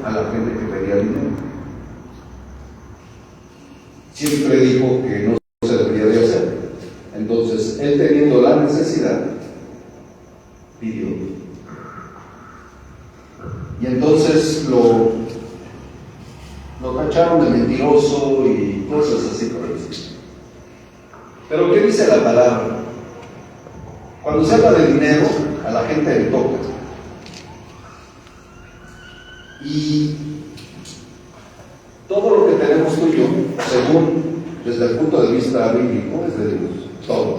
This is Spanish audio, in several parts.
a la gente que pedía dinero. Siempre dijo que no se debería de hacer. Entonces, él teniendo la necesidad, pidió. Y entonces lo tacharon de mentiroso y cosas así por el estilo. Pero ¿qué dice la palabra? Cuando se habla de dinero, a la gente le toca. Y todo lo que tenemos tú y yo, según desde el punto de vista bíblico, es de Dios. Todo.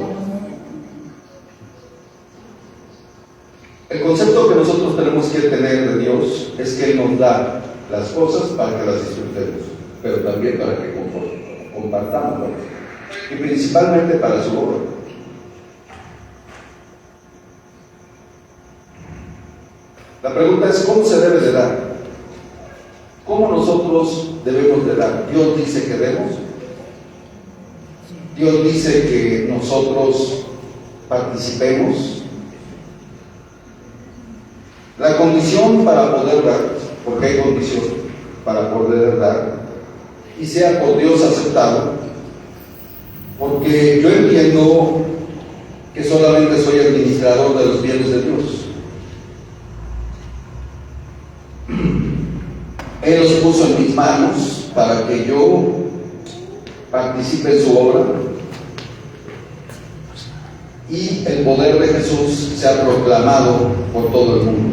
El concepto que nosotros tenemos que tener de Dios es que Él nos da las cosas para que las disfrutemos, pero también para que compartamos, y principalmente para su obra. La pregunta es, ¿cómo se debe de dar? ¿Cómo nosotros debemos de dar? ¿Dios dice que demos? ¿Dios dice que nosotros participemos? La condición para poder dar, porque hay condición para poder dar, y sea por Dios aceptado, porque yo entiendo que solamente soy administrador de los bienes de Dios. Él los puso en mis manos para que yo participe en su obra, y el poder de Jesús se ha proclamado por todo el mundo.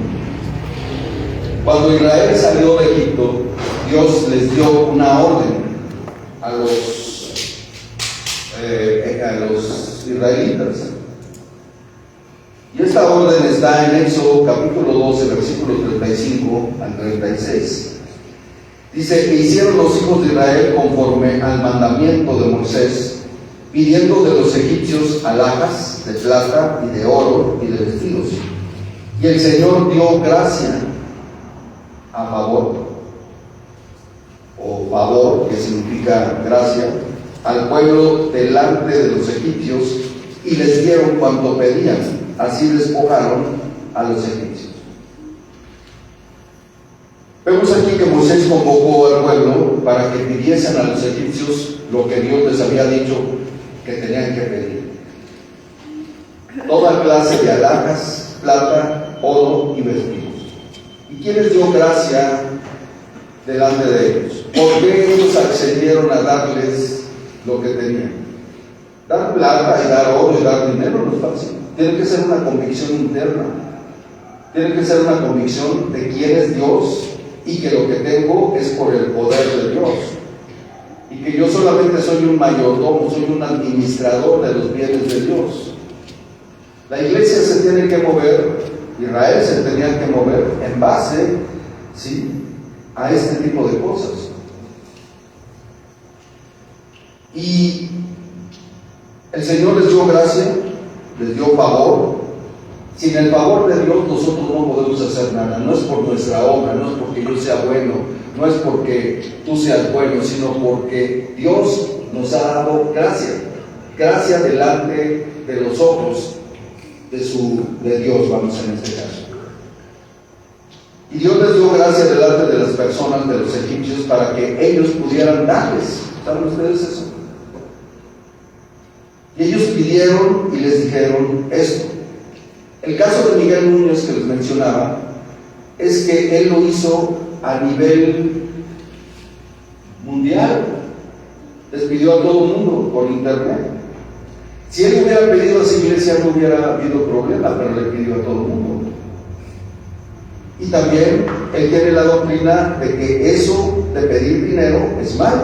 Cuando Israel salió de Egipto, Dios les dio una orden a los israelitas. Y esta orden está en Éxodo capítulo 12, versículos 35 al 36. Dice que hicieron los hijos de Israel conforme al mandamiento de Moisés, pidiendo de los egipcios alhajas de plata y de oro y de vestidos. Y el Señor dio gracia a favor, o favor, que significa gracia, al pueblo delante de los egipcios, y les dieron cuanto pedían. Así despojaron a los egipcios. Vemos aquí que Moisés convocó al pueblo para que pidiesen a los egipcios lo que Dios les había dicho que tenían que pedir. Toda clase de alhajas, plata, oro y vestidos. ¿Y quién les dio gracia delante de ellos? ¿Por qué ellos accedieron a darles lo que tenían? Dar plata y dar oro y dar dinero no es fácil. Tiene que ser una convicción interna. Tiene que ser una convicción de quién es Dios y que lo que tengo es por el poder de Dios. Y que yo solamente soy un mayordomo, soy un administrador de los bienes de Dios. La iglesia se tiene que mover, Israel se tenía que mover en base, ¿sí?, a este tipo de cosas. Y el Señor les dio gracia, les dio favor. Sin el favor de Dios nosotros no podemos hacer nada. No es por nuestra obra, no es porque yo sea bueno, no es porque tú seas bueno, sino porque Dios nos ha dado gracia. Gracia delante de los ojos de Dios, vamos, en este caso. Y Dios les dio gracia delante de las personas, de los egipcios, para que ellos pudieran darles. ¿Saben ustedes eso? Y ellos pidieron y les dijeron esto. El caso de Miguel Núñez que les mencionaba es que él lo hizo a nivel mundial. Les pidió a todo el mundo por internet. Si él hubiera pedido a esa iglesia no hubiera habido problema, pero le pidió a todo el mundo. Y también él tiene la doctrina de que eso de pedir dinero es malo,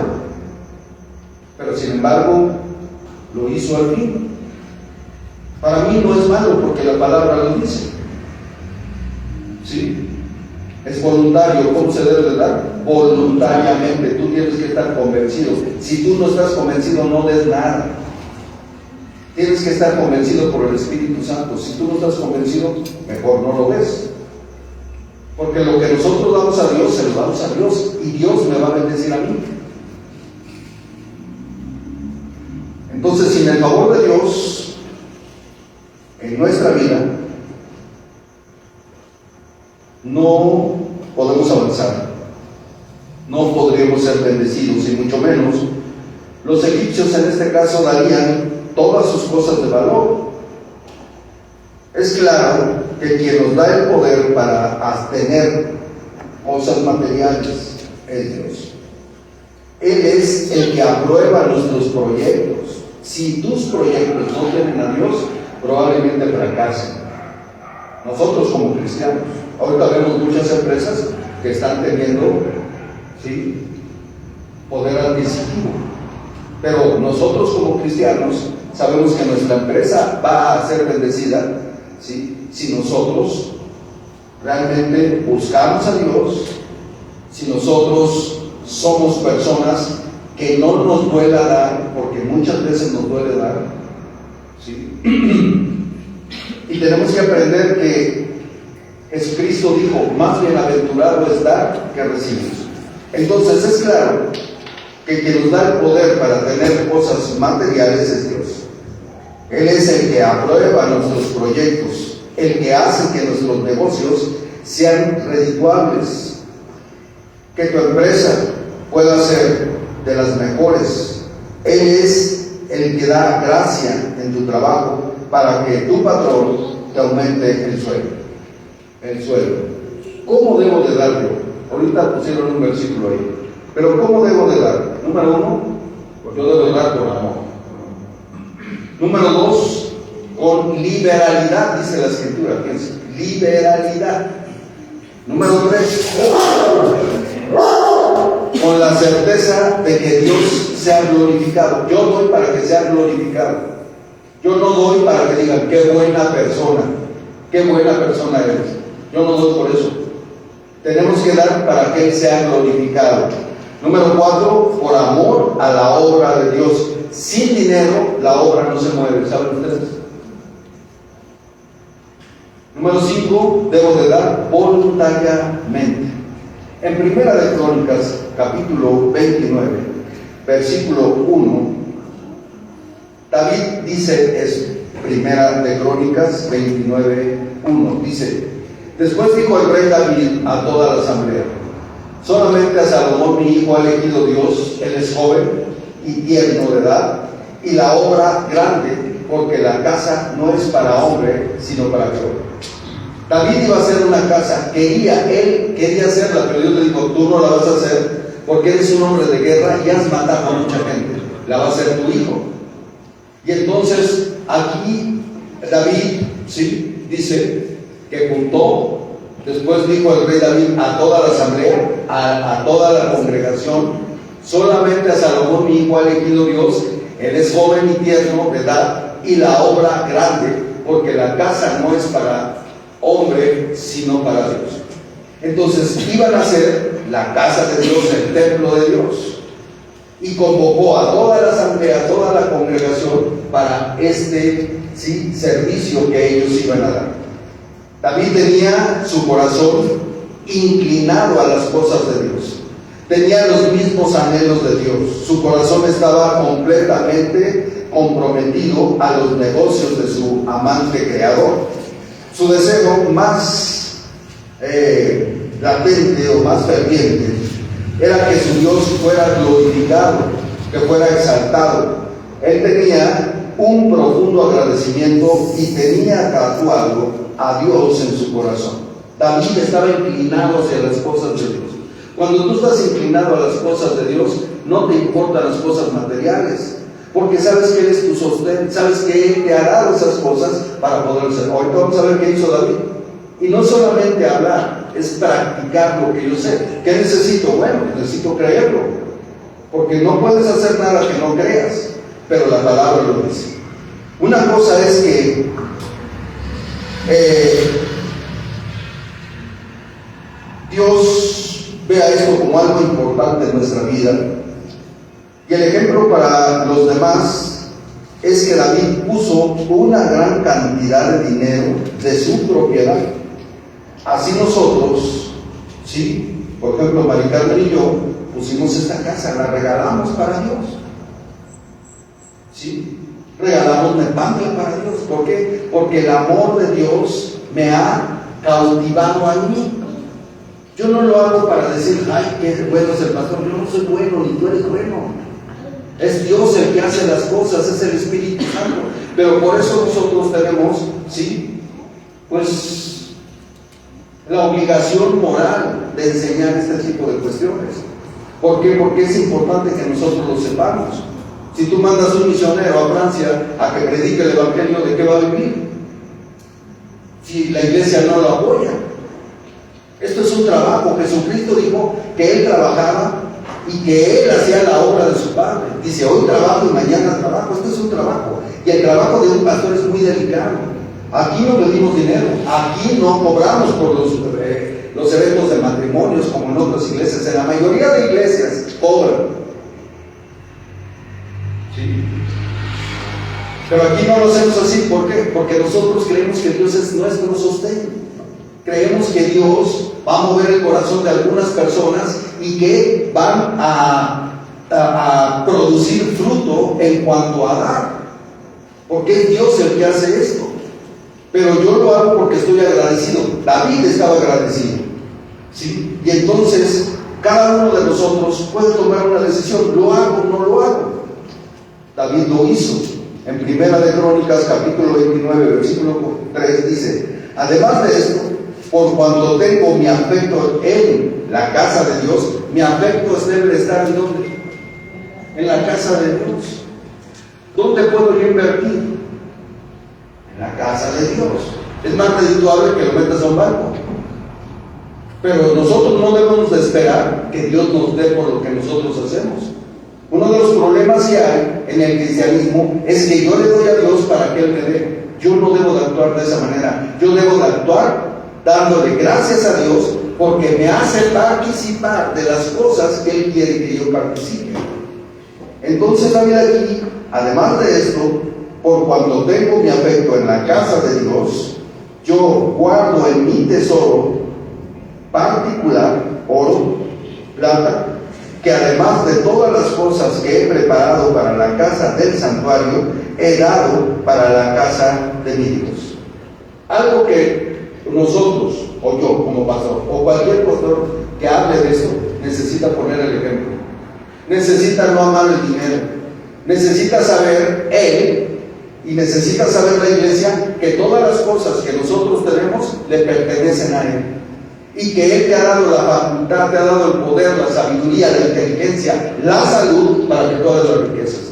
pero sin embargo lo hizo al fin. Para mí no es malo porque la palabra lo dice. ¿Sí? Es voluntario. ¿Cómo se debe de dar? Voluntariamente. Tú tienes que estar convencido. Si tú no estás convencido, no des nada. Tienes que estar convencido por el Espíritu Santo. Si tú no estás convencido, mejor no lo des. Porque lo que nosotros damos a Dios, se lo damos a Dios. Y Dios me va a bendecir a mí. Entonces, sin el favor de Dios en nuestra vida, no podemos avanzar. no podríamos ser bendecidos, y mucho menos. Los egipcios en este caso darían todas sus cosas de valor. Es claro que quien nos da el poder para tener cosas materiales es Dios. Él es el que aprueba nuestros proyectos. Si tus proyectos no tienen a Dios, probablemente fracasen. Nosotros como cristianos, ahorita vemos muchas empresas que están teniendo, ¿sí?, poder adquisitivo, pero nosotros como cristianos sabemos que nuestra empresa va a ser bendecida, ¿sí?, si nosotros realmente buscamos a Dios, si nosotros somos personas que no nos duela dar, porque muchas veces nos duele dar, ¿sí? Y tenemos que aprender que Jesucristo dijo: más bienaventurado es dar que recibir. Entonces es claro que quien nos da el poder para tener cosas materiales es Dios. Él es el que aprueba nuestros proyectos, el que hace que nuestros negocios sean redituables, que tu empresa pueda ser de las mejores. Él es el que da gracia en tu trabajo para que tu patrón te aumente el sueldo. ¿Cómo debo de dar yo? Ahorita pusieron un versículo ahí, pero ¿cómo debo de dar? Número 1, yo debo de dar con amor. Número 2, con liberalidad, dice la Escritura, fíjense, liberalidad. Número 3, con la certeza de que Dios sea glorificado. Yo doy para que sea glorificado. Yo no doy para que digan: qué buena persona eres. Yo no doy por eso. Tenemos que dar para que Él sea glorificado. Número 4, por amor a la obra de Dios. Sin dinero la obra no se mueve, ¿saben ustedes? Número 5, debo de dar voluntariamente. En Primera de Crónicas, capítulo 29, versículo 1, David dice eso. Primera de Crónicas 29, 1, dice: después dijo el rey David a toda la asamblea: solamente a Salomón mi hijo ha elegido Dios. Él es joven y tierno de edad, y la obra grande, porque la casa no es para hombre, sino para Dios. David iba a hacer una casa, él quería hacerla, pero Dios le dijo: tú no la vas a hacer porque eres un hombre de guerra y has matado a mucha gente, la va a hacer tu hijo. Y entonces aquí David, ¿sí?, dice que juntó, después dijo el rey David a toda la asamblea, a toda la congregación: solamente a Salomón mi hijo ha elegido Dios. Él es joven y tierno de edad, y la obra grande, porque la casa no es para hombre, sino para Dios. Entonces iban a hacer la casa de Dios, el templo de Dios, y convocó a toda la asamblea, a toda la congregación para este, ¿sí?, servicio que ellos iban a dar. David tenía su corazón inclinado a las cosas de Dios, tenía los mismos anhelos de Dios, su corazón estaba completamente comprometido a los negocios de su amante creador. Su deseo más latente o más ferviente era que su Dios fuera glorificado, que fuera exaltado. Él tenía un profundo agradecimiento y tenía tatuado a Dios en su corazón. David estaba inclinado hacia las cosas de Dios. Cuando tú estás inclinado a las cosas de Dios, no te importan las cosas materiales, porque sabes que Él es tu sostén, sabes que Él te ha dado esas cosas para poder ser. Ahorita vamos a ver qué hizo David. Y no solamente hablar, es practicar lo que yo sé. ¿Qué necesito? Bueno, necesito creerlo, porque no puedes hacer nada que no creas, pero la palabra lo dice. Una cosa es que Dios vea esto como algo importante en nuestra vida. Y el ejemplo para los demás es que David puso una gran cantidad de dinero de su propiedad. Así nosotros, ¿sí?, por ejemplo, Mari Carmen y yo pusimos esta casa, la regalamos para Dios, ¿sí? Regalamos Nepantla para Dios. ¿Por qué? Porque el amor de Dios me ha cautivado a mí. Yo no lo hago para decir, ay, qué bueno es el pastor. Yo no soy bueno, ni tú eres bueno. Es Dios el que hace las cosas, es el Espíritu Santo. Pero por eso nosotros tenemos, ¿sí?, pues la obligación moral de enseñar este tipo de cuestiones. ¿Por qué? Porque es importante que nosotros lo sepamos. Si tú mandas un misionero a Francia a que predique el Evangelio, ¿de qué va a vivir? Si la iglesia no lo apoya. Esto es un trabajo. Jesucristo dijo que Él trabajaba y que Él hacía la obra de su Padre. Dice, hoy trabajo y mañana trabajo. Esto es un trabajo. Y el trabajo de un pastor es muy delicado. Aquí no pedimos dinero. Aquí no cobramos por los eventos de matrimonios como en otras iglesias. En la mayoría de iglesias cobran. ¿Sí? Pero aquí no lo hacemos así. ¿Por qué? Porque nosotros creemos que Dios es nuestro sostén. Creemos que Dios va a mover el corazón de algunas personas y que van a producir fruto en cuanto a dar. Porque es Dios el que hace esto. Pero yo lo hago porque estoy agradecido. David estaba agradecido, ¿sí? Y entonces cada uno de nosotros puede tomar una decisión. ¿Lo hago o no lo hago? David lo hizo. En Primera de Crónicas, capítulo 29, versículo 3, dice: además de esto, por cuanto tengo mi afecto en la casa de Dios, mi afecto debe estar ¿en dónde? En la casa de Dios. ¿Dónde puedo yo invertir? En la casa de Dios. Es más redituable que lo metas a un banco. Pero nosotros no debemos de esperar que Dios nos dé por lo que nosotros hacemos. Uno de los problemas que hay en el cristianismo es que yo le doy a Dios para que Él me dé. Yo no debo de actuar de esa manera. Yo debo de actuar dándole gracias a Dios porque me hace participar de las cosas que Él quiere que yo participe. Entonces David aquí, además de esto, por cuanto tengo mi afecto en la casa de Dios, yo guardo en mi tesoro particular oro, plata, que además de todas las cosas que he preparado para la casa del santuario, he dado para la casa de mi Dios. Algo que nosotros, o yo como pastor, o cualquier pastor que hable de esto, necesita poner el ejemplo. Necesita no amar el dinero. Necesita saber él, y necesita saber la iglesia, que todas las cosas que nosotros tenemos le pertenecen a Él. Y que Él te ha dado la facultad, te ha dado el poder, la sabiduría, la inteligencia, la salud para que todas las riquezas.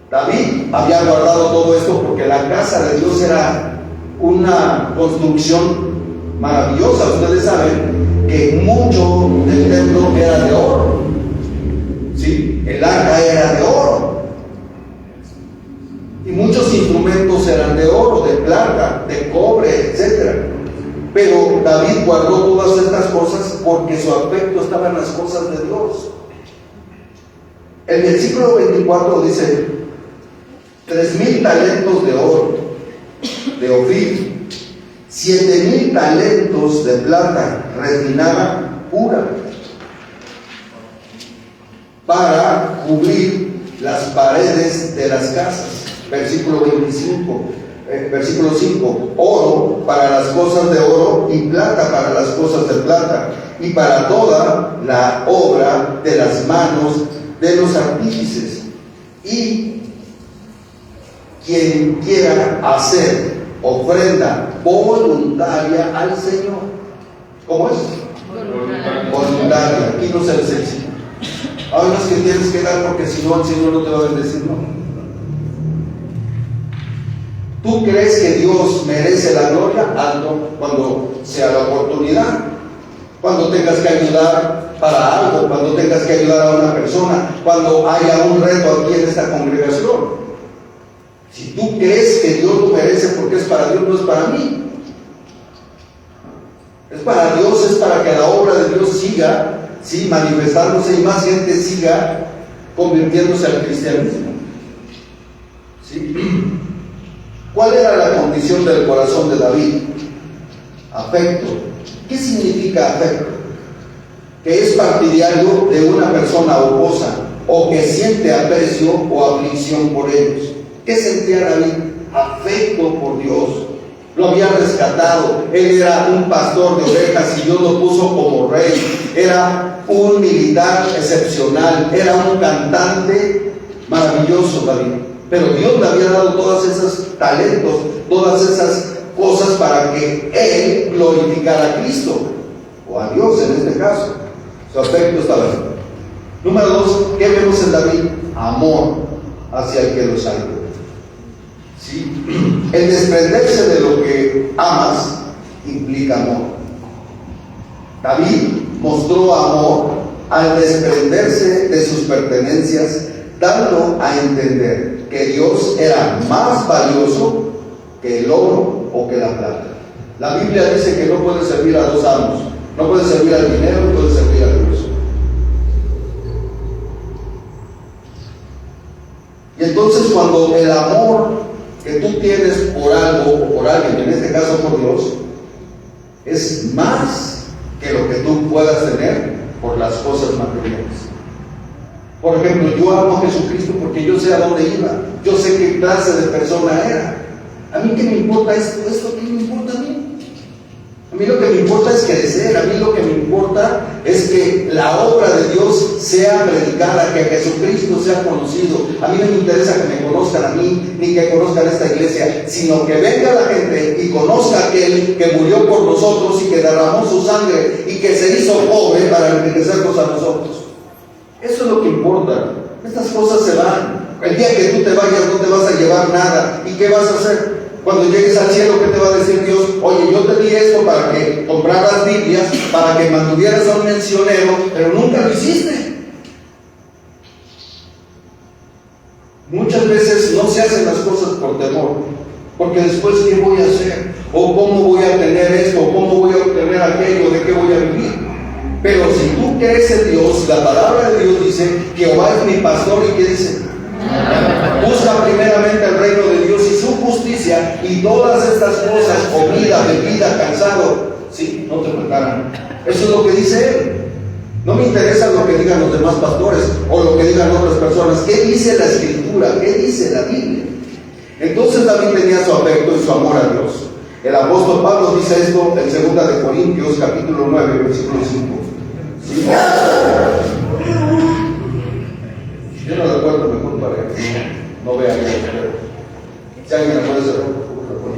David había guardado todo esto porque la casa de Dios era una construcción maravillosa. Ustedes saben que mucho del templo era de oro. ¿Sí? El arca era de oro. Y muchos instrumentos eran de oro, de plata, de cobre, etc. Pero David guardó todas estas cosas porque su afecto estaba en las cosas de Dios. El versículo 24 dice: 3,000 talentos de oro, de Ofir, 7,000 talentos de plata refinada pura, para cubrir las paredes de las casas. Versículo 5, oro para las cosas de oro y plata para las cosas de plata, y para toda la obra de las manos de los artífices. Y quien quiera hacer ofrenda voluntaria al Señor. ¿Cómo es? Voluntaria. Aquí no se les exige. Hay unos que tienes que dar porque si no el Señor no te va a bendecir, no. ¿Tú crees que Dios merece la gloria? Hazlo cuando sea la oportunidad. Cuando tengas que ayudar para algo, cuando tengas que ayudar a una persona, cuando haya un reto aquí en esta congregación. Si tú crees que Dios lo merece porque es para Dios, no es para mí. Es para Dios, es para que la obra de Dios siga, ¿sí?, manifestándose y más gente siga convirtiéndose al cristianismo. ¿Sí? ¿Cuál era la condición del corazón de David? Afecto. ¿Qué significa afecto? Que es partidario de una persona o cosa, o que siente aprecio o aflicción por ellos. ¿Qué sentía David? Afecto por Dios. lo había rescatado. Él era un pastor de ovejas y Dios lo puso como rey. Era un militar excepcional, era un cantante maravilloso David. Pero Dios le había dado todos esos talentos, todas esas cosas para que él glorificara a Cristo, o a Dios en este caso. Su afecto estaba ahí. Número 2, ¿qué vemos en David? Amor hacia el que lo salvó. ¿Sí? El desprenderse de lo que amas implica amor. David mostró amor al desprenderse de sus pertenencias, dando a entender que Dios era más valioso que el oro o que la plata. La Biblia dice que no puede servir a dos amos, no puede servir al dinero, no puede servir a Dios. Y entonces cuando el amor que tú tienes por algo o por alguien, en este caso por Dios, es más que lo que tú puedas tener por las cosas materiales. Por ejemplo, yo amo a Jesucristo porque yo sé a dónde iba, yo sé qué clase de persona era. A mí qué me importa esto, qué me importa a mí. A mí lo que me importa es crecer, a mí lo que me importa es que la obra de Dios sea predicada, que Jesucristo sea conocido. A mí no me interesa que me conozcan a mí, ni que conozcan esta iglesia, sino que venga la gente y conozca a aquel que murió por nosotros y que derramó su sangre y que se hizo pobre para enriquecernos a nosotros. Eso es lo que importa. Estas cosas se van. El día que tú te vayas no te vas a llevar nada. ¿Y qué vas a hacer? Cuando llegues al cielo, ¿qué te va a decir Dios? Oye, yo te di esto para que compraras Biblias, para que mantuvieras a un misionero, pero nunca lo hiciste. Muchas veces no se hacen las cosas por temor, porque después, ¿qué voy a hacer? ¿O cómo voy a tener esto? ¿O cómo voy a obtener aquello? ¿De qué voy a vivir? Pero si tú crees en Dios, la palabra de Dios dice: Jehová es mi pastor, ¿y qué dice? Busca primeramente el reino de Dios y su justicia, y todas estas cosas, comida, bebida, cansado, ¿sí?, no te faltarán. Eso es lo que dice él. No me interesa lo que digan los demás pastores o lo que digan otras personas. ¿Qué dice la Escritura? ¿Qué dice la Biblia? Entonces David tenía su afecto y su amor a Dios. El apóstol Pablo dice esto en 2 de Corintios capítulo 9, versículo 5. ¿Sí? Yo no recuerdo, mejor para que no vea que si alguien la puede cerrar, por favor.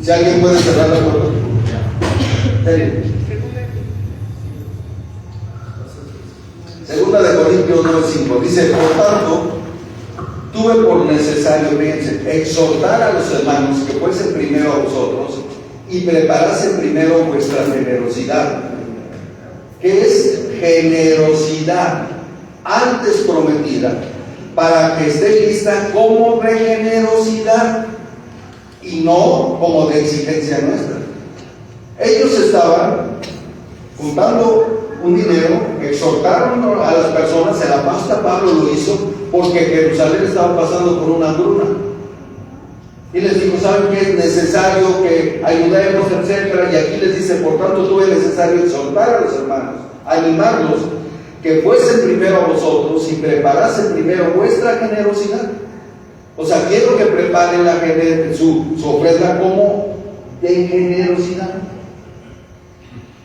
Si alguien puede cerrar la puerta. Segunda de Corintios 9:5 dice: por tanto, tuve por necesario, fíjense, exhortar a los hermanos que fuesen primero a vosotros y preparasen primero vuestra generosidad. ¿Qué es generosidad? Antes prometida, para que esté lista como de generosidad y no como de exigencia nuestra. Ellos estaban juntando un dinero, exhortaron a las personas. El apóstol Pablo lo hizo porque Jerusalén estaba pasando por una hambruna y les dijo: ¿saben qué? Es necesario que ayudemos, etcétera. Y aquí les dice: por tanto, tuve necesario exhortar a los hermanos, animarlos, que fuesen primero a vosotros y preparasen primero vuestra generosidad. O sea, quiero que preparen su ofrenda como de generosidad,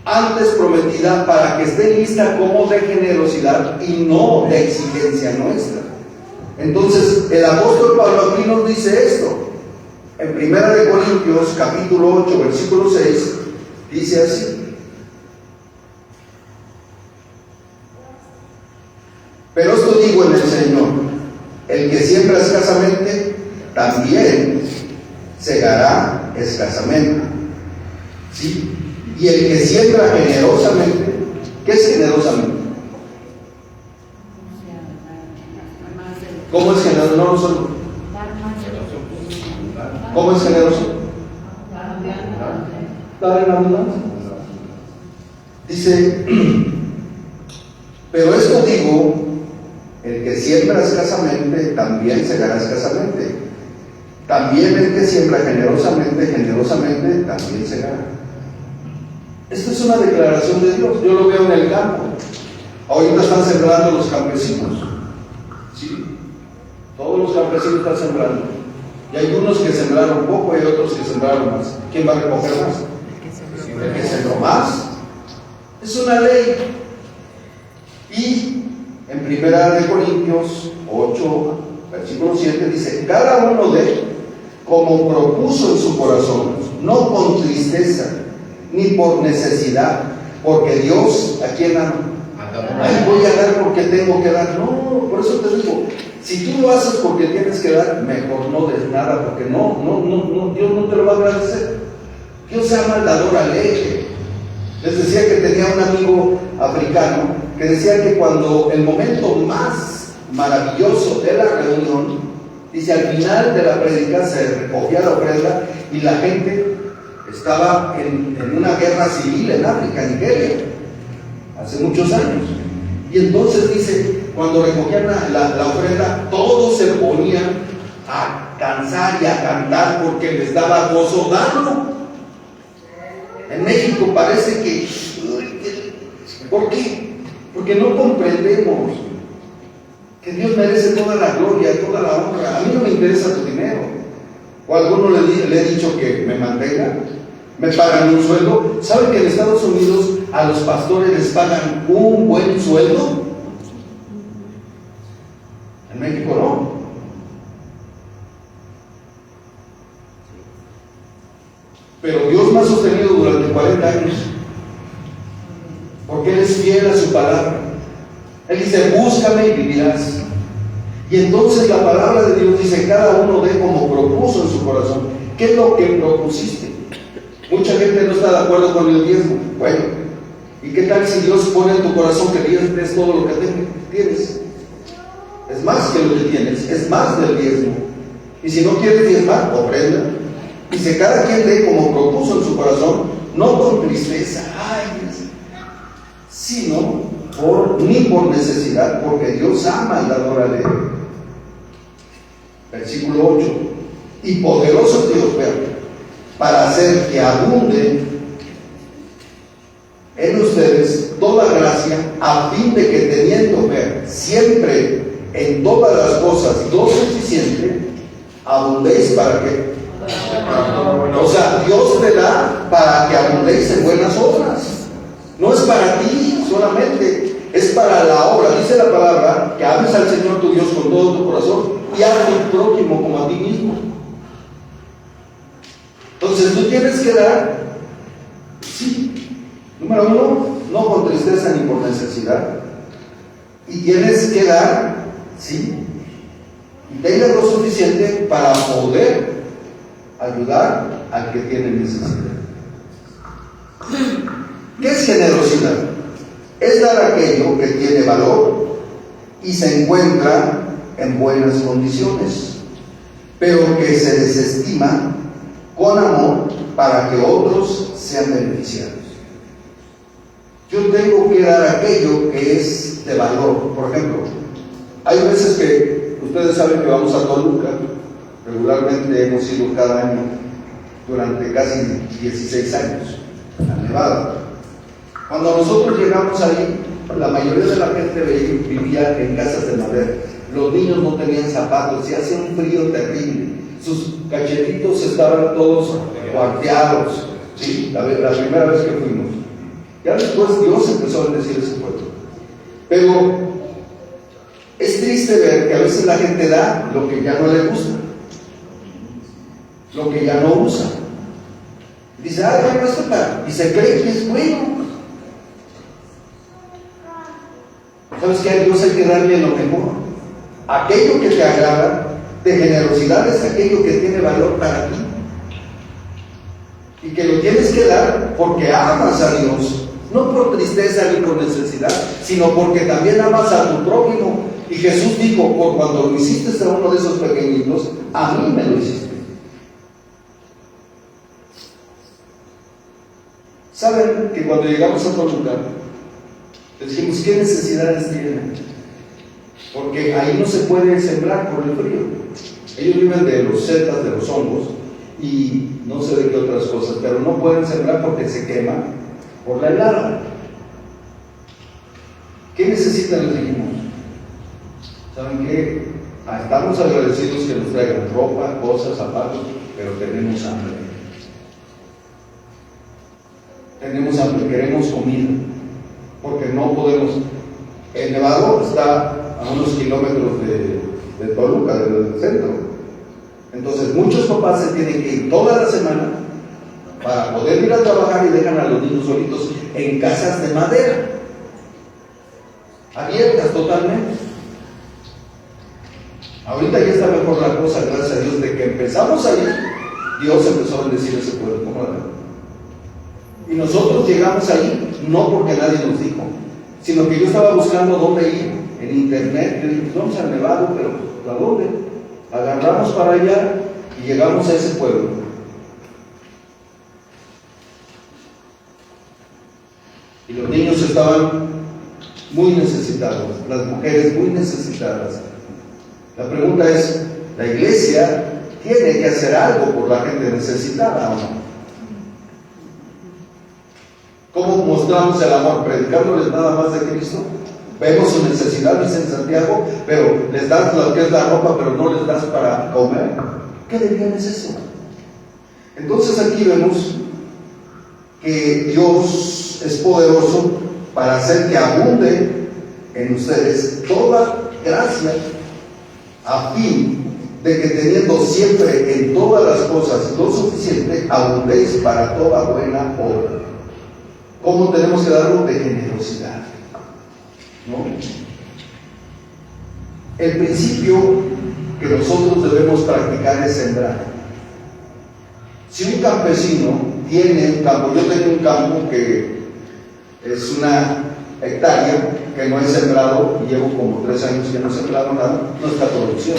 antes prometida, para que esté lista como de generosidad y no de exigencia nuestra. Entonces el apóstol Pablo aquí nos dice esto en 1 de Corintios capítulo 8 versículo 6. Dice así: pero esto digo en el Señor, el que siembra escasamente, también segará escasamente. ¿Sí? Y el que siembra generosamente, ¿qué es generosamente? ¿Cómo es generoso? No lo sé. ¿Cómo es generoso? Dar en abundancia. Dice: pero esto digo, el que siembra escasamente, también segará escasamente. También el que siembra generosamente, generosamente también segará. Esto es una declaración de Dios. Yo lo veo en el campo. Ahorita están sembrando los campesinos. ¿Sí? Todos los campesinos están sembrando. Y hay unos que sembraron poco y otros que sembraron más. ¿Quién va a recoger más? El que sembró más. Es una ley. Y en 1 Corintios 8, versículo 7 dice: cada uno dé como propuso en su corazón, no con tristeza ni por necesidad, porque Dios ¿a quién ama? Ay, voy a dar porque tengo que dar. No, por eso te digo, si tú lo haces porque tienes que dar, mejor no des nada, porque no, Dios no te lo va a agradecer. Dios ama al dador alegre. Les decía que tenía un amigo africano que decía que cuando el momento más maravilloso de la reunión, dice, al final de la prédica se recogía la ofrenda y la gente estaba en una guerra civil en África, en Nigeria, hace muchos años. Y entonces dice, cuando recogían la ofrenda, todos se ponían a danzar y a cantar porque les daba gozo darlo. En México parece que... ¿Por qué? Porque no comprendemos que Dios merece toda la gloria, toda la honra. A mí no me interesa tu dinero. O a alguno le he dicho que me mantenga, me pagan un sueldo. ¿Saben que en Estados Unidos a los pastores les pagan un buen sueldo? En México no. Pero Dios me ha sostenido durante 40 años, porque Él es fiel a su palabra. Él dice, búscame y vivirás. Y entonces la palabra de Dios dice, cada uno dé como propuso en su corazón. ¿Qué es lo que propusiste? Mucha gente no está de acuerdo con el diezmo. Bueno, ¿y qué tal si Dios pone en tu corazón que es todo lo que tienes? Es más que lo que tienes, es más del diezmo. Y si no quieres diezmar, ofrenda. Dice, cada quien dé como propuso en su corazón, no con tristeza, sino ni por necesidad, porque Dios ama al dador alegre. Versículo 8. Y poderoso es Dios, para hacer que abunde en ustedes toda gracia, a fin de que teniendo siempre en todas las cosas lo suficiente, abundéis para que... O sea, Dios te da para que abundéis en buenas obras. No es para ti solamente, es para la obra. Dice la palabra que ames al Señor tu Dios con todo tu corazón y a tu prójimo como a ti mismo. Entonces tú tienes que dar, sí, número uno, no con tristeza ni por necesidad. Y tienes que dar, sí, y tengas lo suficiente para poder ayudar al que tiene necesidad. ¿Qué es generosidad? Es dar aquello que tiene valor y se encuentra en buenas condiciones, pero que se desestima con amor para que otros sean beneficiados. Yo tengo que dar aquello que es de valor. Por ejemplo, hay veces que ustedes saben que vamos a Toluca. Regularmente hemos ido cada año durante casi 16 años a Nevada. Cuando nosotros llegamos ahí, la mayoría de la gente vivía en casas de madera. Los niños no tenían zapatos y hacía un frío terrible. Sus cachetitos estaban todos cuarteados. ¿Sí? La primera vez que fuimos. Ya después Dios empezó a bendecir ese pueblo. Pero es triste ver que a veces la gente da lo que ya no le gusta, lo que ya no usa. Dice, bueno, esto está, y se cree que es bueno. ¿Sabes qué? A Dios hay que darle lo mejor. Aquello que te agrada de generosidad es aquello que tiene valor para ti. Y que lo tienes que dar porque amas a Dios, no por tristeza ni por necesidad, sino porque también amas a tu prójimo. Y Jesús dijo, por cuando lo hiciste a uno de esos pequeñitos, a mí me lo hiciste. ¿Saben que cuando llegamos a otro lugar, dijimos, ¿qué necesidades tienen? Porque ahí no se puede sembrar por el frío. Ellos viven de los setas, de los hongos, y no sé de qué otras cosas, pero no pueden sembrar porque se queman por la helada. ¿Qué necesitan? Les dijimos, ¿saben qué? Estamos agradecidos que nos traigan ropa, cosas, zapatos, pero tenemos hambre. Tenemos hambre, queremos comida, porque no podemos. El Nevado está a unos kilómetros de Toluca, del centro. Entonces muchos papás se tienen que ir toda la semana para poder ir a trabajar y dejan a los niños solitos en casas de madera, abiertas totalmente. Ahorita ya está mejor la cosa, gracias a Dios, de que empezamos ahí, Dios empezó a bendecir ese pueblo. Y nosotros llegamos ahí, no porque nadie nos dijo, sino que yo estaba buscando dónde ir, en internet. Yo dije, pues vamos al Nevado, pero ¿a dónde? Agarramos para allá y llegamos a ese pueblo. Y los niños estaban muy necesitados, las mujeres muy necesitadas. La pregunta es, ¿la iglesia tiene que hacer algo por la gente necesitada o no? ¿Cómo mostramos el amor? ¿Predicándoles nada más de Cristo? Vemos su necesidad, dice en Santiago, pero les das lo que es la ropa, pero no les das para comer. ¿Qué de bien es eso? Entonces aquí vemos que Dios es poderoso para hacer que abunde en ustedes toda gracia, a fin de que teniendo siempre en todas las cosas lo suficiente, abundéis para toda buena obra. ¿Cómo tenemos que darlo? De generosidad, ¿no? El principio que nosotros debemos practicar es sembrar. Si un campesino tiene un campo, yo tengo un campo que es una hectárea que no he sembrado, y llevo como 3 años que no he sembrado nada, nuestra producción.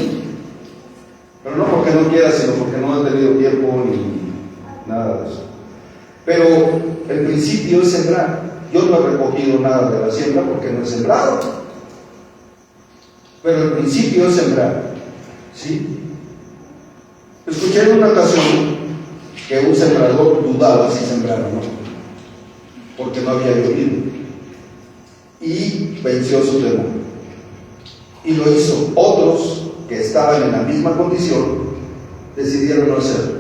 Pero no porque no quiera, sino porque no he tenido tiempo ni nada de eso. Pero el principio es sembrar. Yo no he recogido nada de la siembra porque no he sembrado. Pero el principio es sembrar, ¿sí? Escuché en una ocasión que un sembrador dudaba si sembrar o no, porque no había llovido. Y venció su temor. Y lo hizo. Otros que estaban en la misma condición decidieron no hacerlo.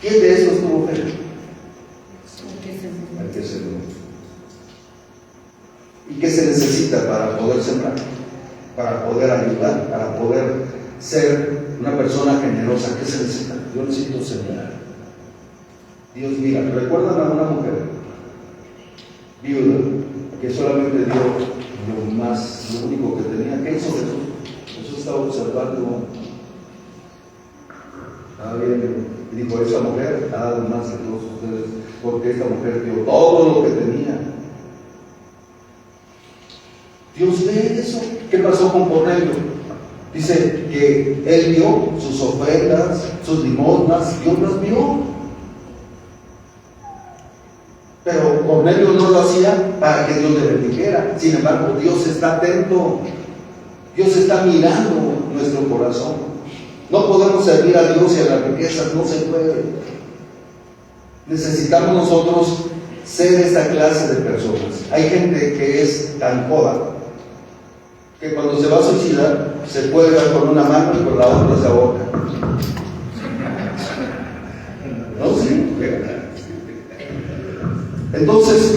¿Quién de estos tuvo fe? El que sembró. ¿Y qué se necesita para poder sembrar? Para poder ayudar, para poder ser una persona generosa. ¿Qué se necesita? Yo necesito sembrar. Dios, mira, ¿recuerdan a una mujer viuda que solamente dio lo único que tenía? ¿Qué hizo Jesús? Jesús estaba observando. Estaba bien, y dijo, esa mujer ha dado más que todos ustedes, porque esta mujer dio todo lo que tenía. Dios ve eso. ¿Qué pasó con Cornelio? Dice que él vio sus ofrendas, sus limosnas, Dios las vio. Pero Cornelio no lo hacía para que Dios le bendijera. Sin embargo, Dios está atento. Dios está mirando nuestro corazón. No podemos servir a Dios y a las riquezas, no se puede. Necesitamos nosotros ser esta clase de personas. Hay gente que es tan coda que cuando se va a suicidar se puede dar con una mano y con la otra se ahorca. ¿No? Sí. Entonces,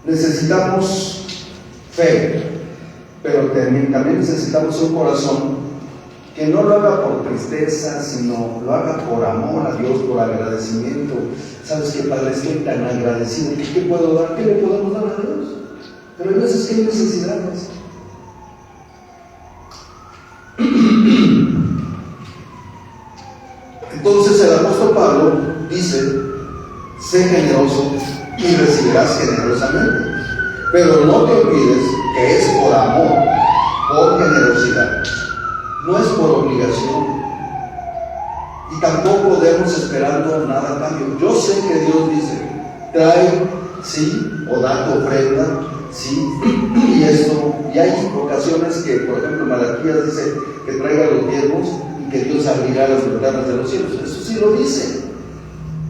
necesitamos fe, pero también necesitamos un corazón que no lo haga por tristeza, sino lo haga por amor a Dios, por agradecimiento. ¿Sabes qué, Padre? Estoy tan agradecido. ¿Qué puedo dar? ¿Qué le podemos dar a Dios? Pero hay veces que hay necesidades. Entonces el apóstol Pablo dice, sé generoso y recibirás generosamente. Pero no te olvides que es por amor, por generosidad. No es por obligación. Y tampoco debemos esperando nada a cambio. Yo sé que Dios dice, trae, sí, o da tu ofrenda, sí, y esto. Y hay ocasiones que, por ejemplo, Malaquías dice que traiga los diezmos y que Dios abrirá las ventanas de los cielos. Eso sí lo dice.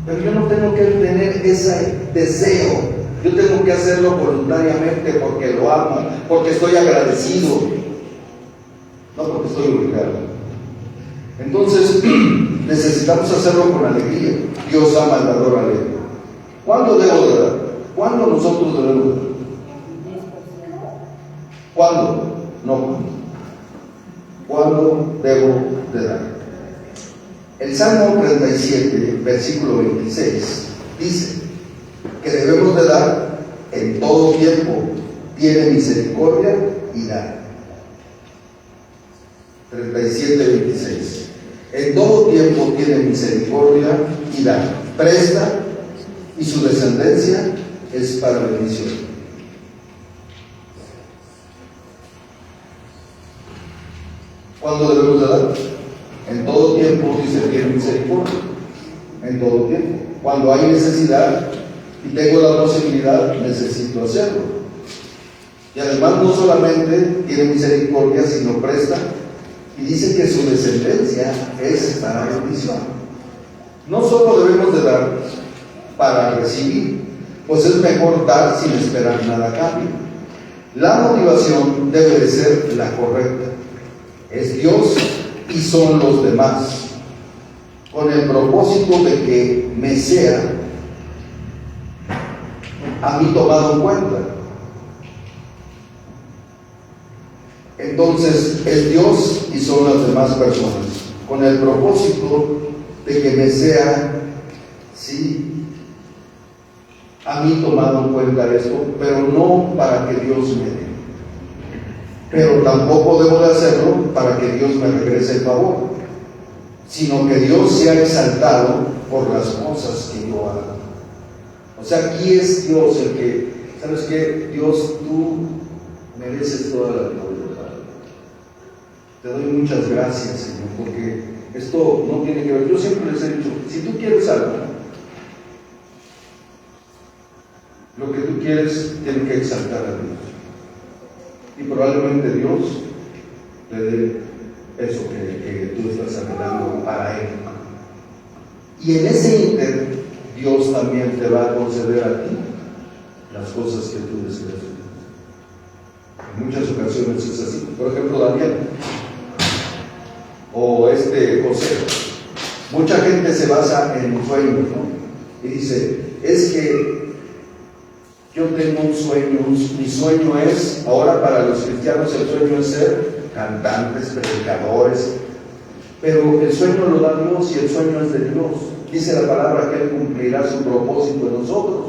Pero yo no tengo que tener ese deseo Yo tengo que hacerlo voluntariamente porque lo amo, porque estoy agradecido, no porque estoy obligado. Entonces, necesitamos hacerlo con alegría. Dios ama al dador alegre. ¿Cuándo debo de dar? ¿Cuándo nosotros debemos dar? ¿Cuándo? No cuándo. ¿Cuándo debo de dar? El Salmo 37, versículo 26, dice que debemos de dar en todo tiempo, tiene misericordia y da. 37, 26. En todo tiempo tiene misericordia y da. Presta y su descendencia es para bendición. ¿Cuándo debemos de dar? En todo tiempo, dice, tiene misericordia. En todo tiempo. Cuando hay necesidad y tengo la posibilidad, necesito hacerlo. Y además no solamente tiene misericordia, sino presta, y dice que su descendencia es para bendición. No solo debemos de dar para recibir, pues es mejor dar sin esperar nada a cambio. La motivación debe de ser la correcta. Es Dios y son los demás, con el propósito de que me sea a mí tomado en cuenta. Entonces es Dios y son las demás personas, con el propósito de que me sea, sí, a mí tomado en cuenta esto, pero no para que Dios me dé. Pero tampoco debo de hacerlo para que Dios me regrese el favor, sino que Dios sea exaltado por las cosas que yo hago. O sea, aquí es Dios el que, ¿sabes qué? Dios, tú mereces toda la gloria. Te doy muchas gracias, Señor, porque esto no tiene que ver. Yo siempre les he dicho, si tú quieres algo, lo que tú quieres tiene que exaltar a Dios. Y probablemente Dios te dé eso que tú estás anhelando para Él. Y en ese ínter, Dios también te va a conceder a ti las cosas que tú deseas. En muchas ocasiones es así. Por ejemplo, Daniel o José. Mucha gente se basa en sueños, ¿no? Y dice, es que yo tengo un sueño, mi sueño es, ahora para los cristianos el sueño es ser cantantes, predicadores, pero el sueño lo da Dios y el sueño es de Dios. Dice la palabra que Él cumplirá su propósito en nosotros.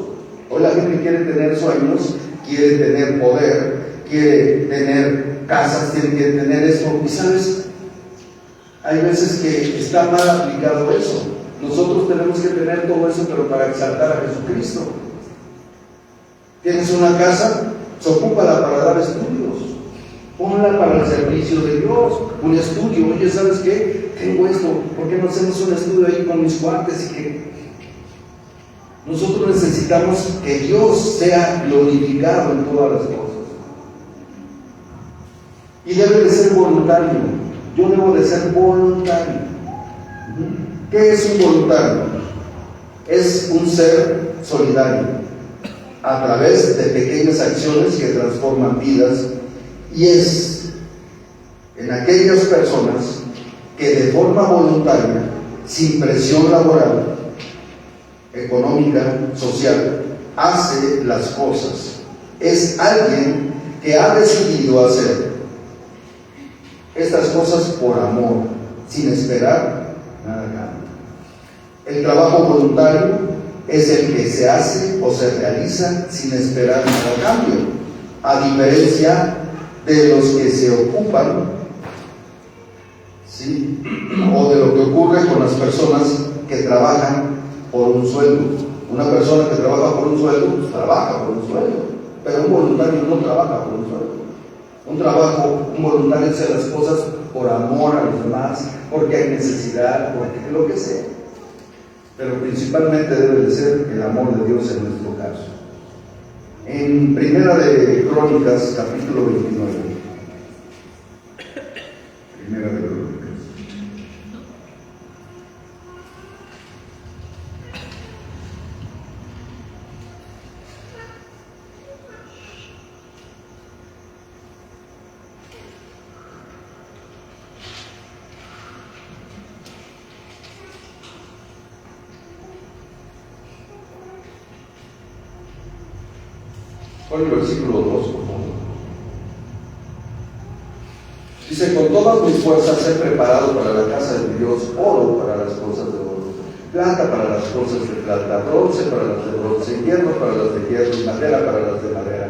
Hoy la gente quiere tener sueños, quiere tener poder, quiere tener casas, quiere tener esto, y sabes, hay veces que está mal aplicado eso. Nosotros tenemos que tener todo eso, pero para exaltar a Jesucristo. Tienes una casa, se ocúpala para dar estudios, ponla para el servicio de Dios, un estudio. Oye, ¿sabes qué? Tengo esto, ¿por qué no hacemos un estudio ahí con mis cuates? Y que nosotros necesitamos que Dios sea glorificado en todas las cosas. Y debe de ser voluntario. Yo debo de ser voluntario. ¿Qué es un voluntario? Es un ser solidario a través de pequeñas acciones que transforman vidas, y es en aquellas personas que de forma voluntaria, sin presión laboral, económica, social, hace las cosas. Es alguien que ha decidido hacer estas cosas por amor, sin esperar nada a cambio. El trabajo voluntario es el que se hace o se realiza sin esperar nada a cambio, a diferencia de los que se ocupan, ¿sí?, o de lo que ocurre con las personas que trabajan por un sueldo. Una persona que trabaja por un sueldo, pues trabaja por un sueldo, pero un voluntario no trabaja por un sueldo. Un voluntario hace las cosas por amor a los demás, porque hay necesidad, porque lo que sea. Pero principalmente debe de ser el amor de Dios en nuestro caso. En Primera de Crónicas, capítulo 29. Primera de Crónicas. Pon el versículo 2, por favor. Dice, con todas mis fuerzas he preparado para la casa de mi Dios oro para las cosas de oro, plata para las cosas de plata, bronce para las de bronce, hierro para las de hierro, y madera para las de madera,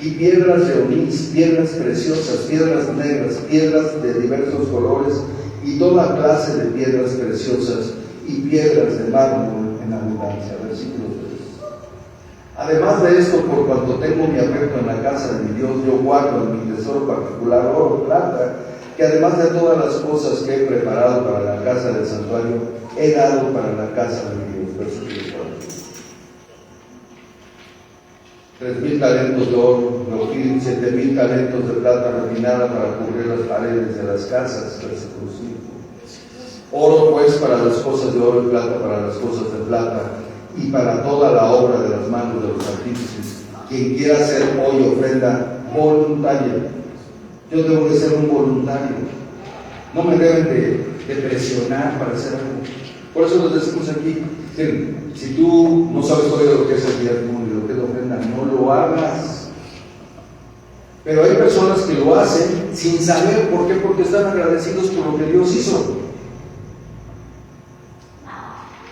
y piedras de onís, piedras preciosas, piedras negras, piedras de diversos colores, y toda clase de piedras preciosas, y piedras de mármol en abundancia. Versículo 3. Además de esto, por cuanto tengo mi afecto en la casa de mi Dios, yo guardo en mi tesoro particular oro, plata, que además de todas las cosas que he preparado para la casa del santuario, he dado para la casa de mi Dios. Versículo 4. 3,000 talentos de oro, 7,000 talentos de plata refinada para cubrir las paredes de las casas. Versículo 5. Oro pues para las cosas de oro y plata para las cosas de plata, y para toda la obra de las manos de los artífices. Quien quiera hacer hoy ofrenda voluntaria. Yo debo de ser un voluntario. No me deben de presionar para hacer algo. Por eso nos decimos aquí, si tú no sabes todavía lo que es el diezmo y lo que es la ofrenda, no lo hagas. Pero hay personas que lo hacen sin saber por qué, porque están agradecidos por lo que Dios hizo.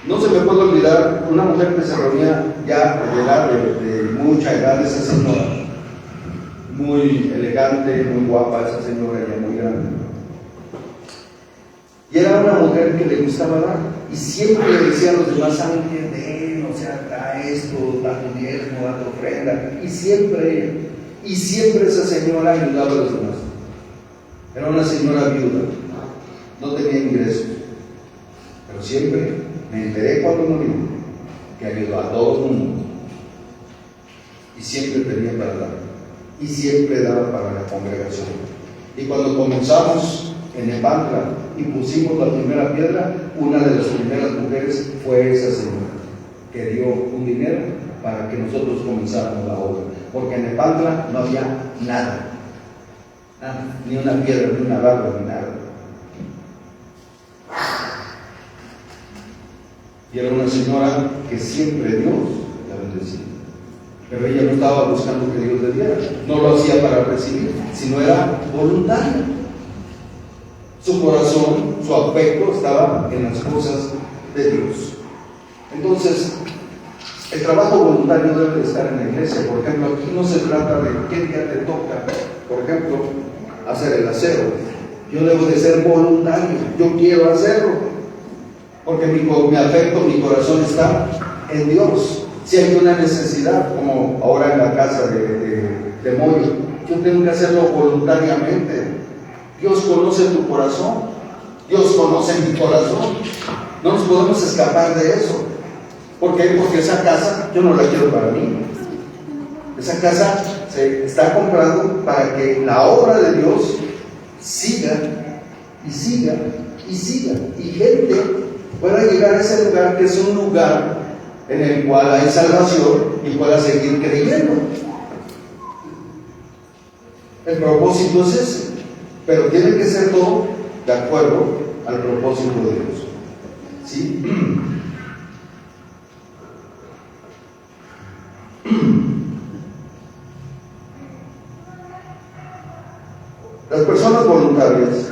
No se me puede olvidar una mujer que se reunía ya de edad, de mucha edad, esa señora, muy elegante, muy guapa, esa señora ya muy grande. Y era una mujer que le gustaba dar, y siempre le decía a los demás, ¿saben qué? Den, o sea, da esto, da tu diezmo, da tu ofrenda, y siempre esa señora ayudaba a los demás. Era una señora viuda, no tenía ingresos, pero siempre me enteré cuando murió que ayudó a todo el mundo, y siempre tenía para dar, y siempre daba para la congregación. Y cuando comenzamos en Nepantla y pusimos la primera piedra, una de las primeras mujeres fue esa señora que dio un dinero para que nosotros comenzáramos la obra, porque en Nepantla no había nada, ni una piedra, ni una barba, ni nada. Y era una señora que siempre Dios la bendecía. Pero ella no estaba buscando que Dios le diera, no lo hacía para recibir, sino era voluntaria. Su corazón, su afecto estaba en las cosas de Dios. Entonces, el trabajo voluntario debe de estar en la iglesia. Por ejemplo, aquí no se trata de qué día te toca, por ejemplo, hacer el aseo. Yo debo de ser voluntario, yo quiero hacerlo. Porque mi afecto, mi corazón está en Dios. Si hay una necesidad, como ahora en la casa de Moyo, yo tengo que hacerlo voluntariamente. Dios conoce tu corazón, Dios conoce mi corazón. No nos podemos escapar de eso. ¿Por qué? Porque esa casa yo no la quiero para mí. Esa casa se está comprando para que la obra de Dios siga y siga y siga, y gente pueda llegar a ese lugar, que es un lugar en el cual hay salvación, y pueda seguir creyendo. El propósito es ese, pero tiene que ser todo de acuerdo al propósito de Dios. ¿Sí? Las personas voluntarias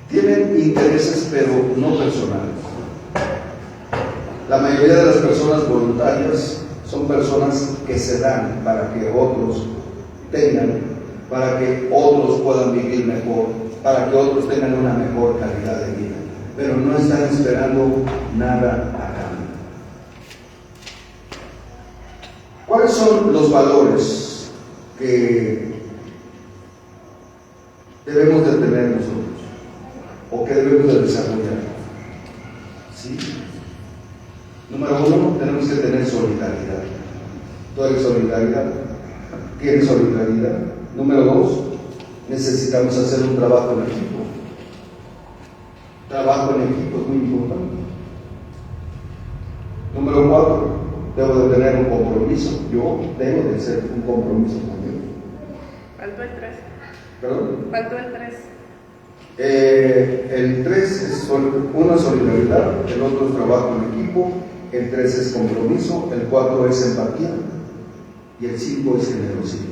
tienen intereses, pero no personales. La mayoría de las personas voluntarias son personas que se dan para que otros tengan, para que otros puedan vivir mejor, para que otros tengan una mejor calidad de vida, pero no están esperando nada a cambio. ¿Cuáles son los valores que debemos de tener nosotros, o que debemos de desarrollar? ¿Sí? Número 1, tenemos que tener solidaridad. ¿Tú eres solidaridad? ¿Tienes solidaridad? Número 2, necesitamos hacer un trabajo en equipo. Trabajo en equipo es muy importante. Número 4, debo de tener un compromiso. Yo debo de hacer un compromiso conmigo. Faltó el 3. ¿Perdón? Faltó el 3. El 3 es una solidaridad, el otro es trabajo en equipo, el 3 es compromiso, el 4 es empatía y el 5 es generosidad.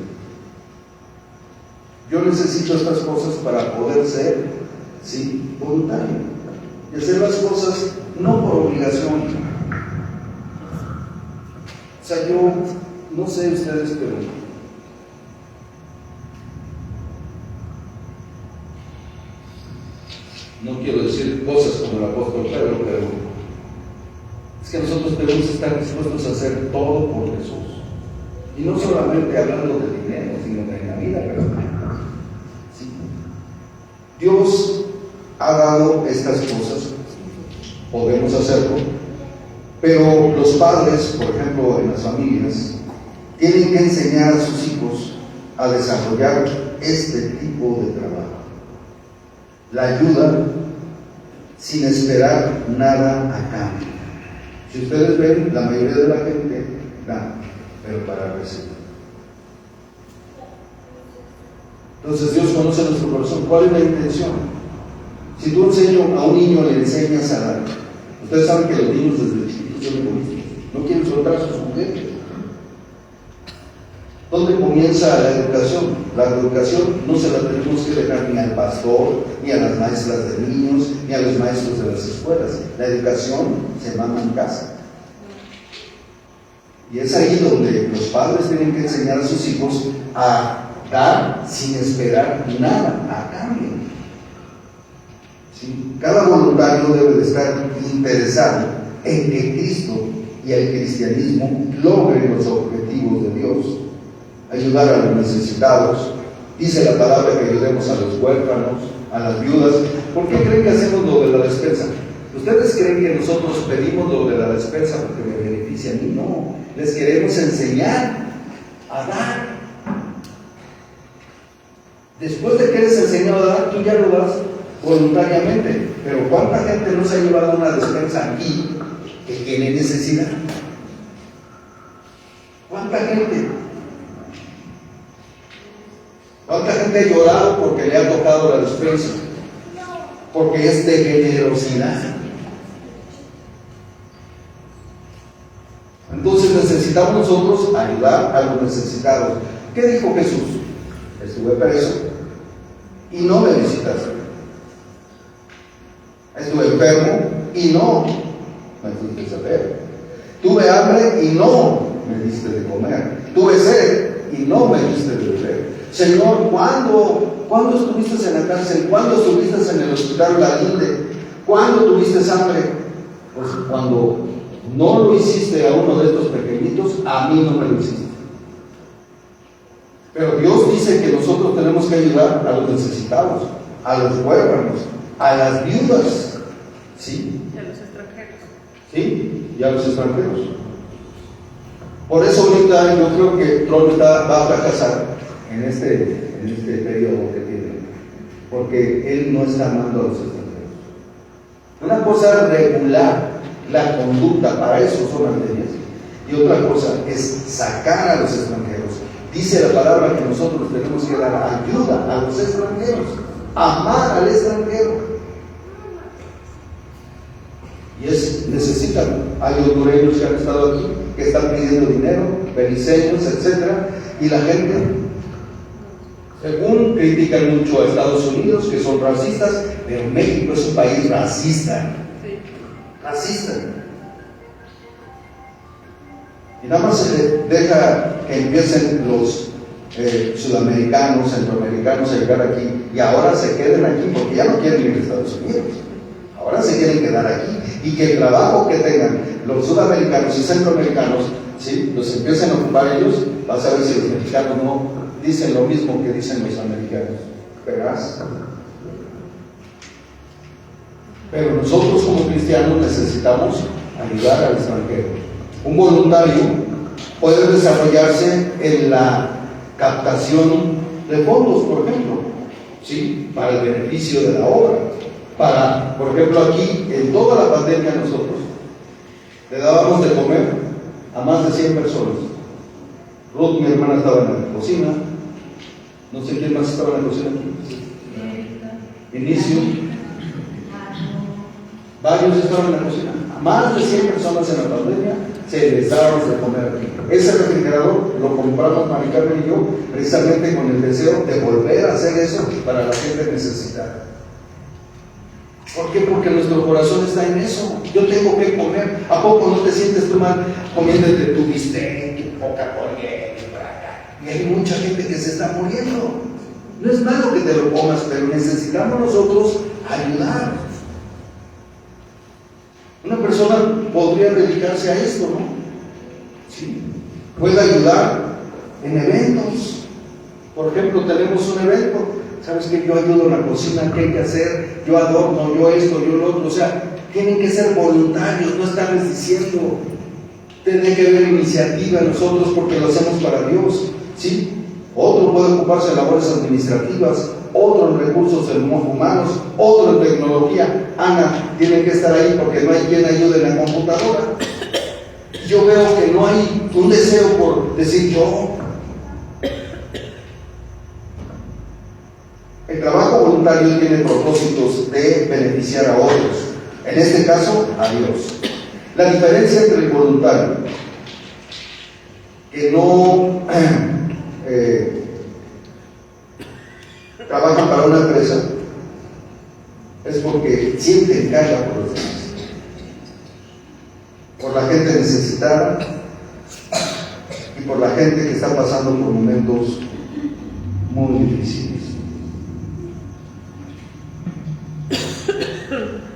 Yo necesito estas cosas para poder ser, sí, voluntario y hacer las cosas no por obligación. O sea, yo no sé ustedes, pero no quiero decir cosas como el apóstol Pedro, pero es que nosotros debemos estar dispuestos a hacer todo por Jesús. Y no solamente hablando de dinero, sino de la vida personal. ¿Sí? Dios ha dado estas cosas, podemos hacerlo, pero los padres, por ejemplo, en las familias, tienen que enseñar a sus hijos a desarrollar este tipo de trabajo. La ayuda sin esperar nada a cambio. Si ustedes ven, la mayoría de la gente da, pero para recibir. Entonces Dios conoce nuestro corazón. ¿Cuál es la intención? Si tú a un niño le enseñas a dar, ustedes saben que los niños desde chiquitos son egoístas, no quieren soltar sus juguetes. ¿Dónde comienza la educación? La educación no se la tenemos que dejar ni al pastor, ni a las maestras de niños, ni a los maestros de las escuelas. La educación se manda en casa. Y es ahí donde los padres tienen que enseñar a sus hijos a dar sin esperar nada a cambio. ¿Sí? Cada voluntario debe de estar interesado en que Cristo y el cristianismo logren los objetivos de Dios. Ayudar a los necesitados. Dice la palabra que ayudemos a los huérfanos, a las viudas. ¿Por qué creen que hacemos lo de la despensa? ¿Ustedes creen que nosotros pedimos lo de la despensa porque me beneficia a mí? No, les queremos enseñar a dar. Después de que les enseñó a dar, tú ya lo das voluntariamente. Pero ¿cuánta gente no se ha llevado una despensa aquí que tiene necesidad? ¿Cuánta gente? ¿Cuánta gente ha llorado porque le ha tocado la despensa? Porque es de generosidad. Entonces necesitamos nosotros ayudar a los necesitados. ¿Qué dijo Jesús? Estuve preso y no me visitaste. Estuve enfermo y no me fuiste a ver. Tuve hambre y no me diste de comer. Tuve sed y no me diste de beber. Señor, ¿cuándo estuviste en la cárcel? ¿Cuándo estuviste en el hospital La Linde? ¿Cuándo tuviste hambre? Pues cuando no lo hiciste a uno de estos pequeñitos, a mí no me lo hiciste. Pero Dios dice que nosotros tenemos que ayudar a los necesitados, a los huérfanos, a las viudas, ¿sí? Y a los extranjeros. ¿Sí? Y a los extranjeros. Por eso ahorita yo creo que Trump va a fracasar en este periodo que tiene, porque él no está amando a los extranjeros. Una cosa es regular la conducta, para eso son las leyes, y otra cosa es sacar a los extranjeros. Dice la palabra que nosotros tenemos que dar ayuda a los extranjeros, amar al extranjero. Y necesitan, hay hondureños que han estado aquí, que están pidiendo dinero, beliceños, etc. Y la gente, según critican mucho a Estados Unidos, que son racistas, pero México es un país racista. Sí. Racista. Y nada más se le deja que empiecen los sudamericanos, centroamericanos a llegar aquí, y ahora se queden aquí porque ya no quieren ir a Estados Unidos. Ahora se quieren quedar aquí, y que el trabajo que tengan los sudamericanos y centroamericanos, ¿sí?, los empiecen a ocupar ellos. Vas a ver si los mexicanos no dicen lo mismo que dicen los americanos. Verás. Pero nosotros como cristianos necesitamos ayudar al extranjero. Un voluntario puede desarrollarse en la captación de fondos, por ejemplo, ¿sí?, para el beneficio de la obra. Por ejemplo, aquí, en toda la pandemia, nosotros le dábamos de comer a más de 100 personas. Ruth, mi hermana, estaba en la cocina. No sé quién más estaba en la cocina aquí. Inicio. Varios estaban en la cocina. más de 100 personas en la pandemia, se les dábamos de comer aquí. Ese refrigerador lo compramos Mari Carmen y yo, precisamente con el deseo de volver a hacer eso para la gente necesitada. ¿Por qué? Porque nuestro corazón está en eso. Yo tengo que comer. ¿A poco no te sientes tú mal comiéndote tu bistec, tu Coca-Cola y hay mucha gente que se está muriendo? No es malo que te lo comas, pero necesitamos nosotros ayudar. Una persona podría dedicarse a esto, ¿no? Sí. Puede ayudar en eventos. Por ejemplo, tenemos un evento. ¿Sabes qué? Yo ayudo en la cocina, ¿qué hay que hacer? Yo adorno, yo esto, yo lo otro. O sea, tienen que ser voluntarios, no estarles diciendo. Tiene que haber iniciativa en nosotros porque lo hacemos para Dios, ¿sí? Otro puede ocuparse de labores administrativas, otro en recursos humanos, otro en tecnología. Ana tiene que estar ahí porque no hay quien ayude en la computadora. Yo veo que no hay un deseo por decir yo. El trabajo voluntario tiene propósitos de beneficiar a otros, en este caso a Dios. La diferencia entre el voluntario que no trabaja para una empresa es porque siente carga por los demás, por la gente necesitada y por la gente que está pasando por momentos muy difíciles.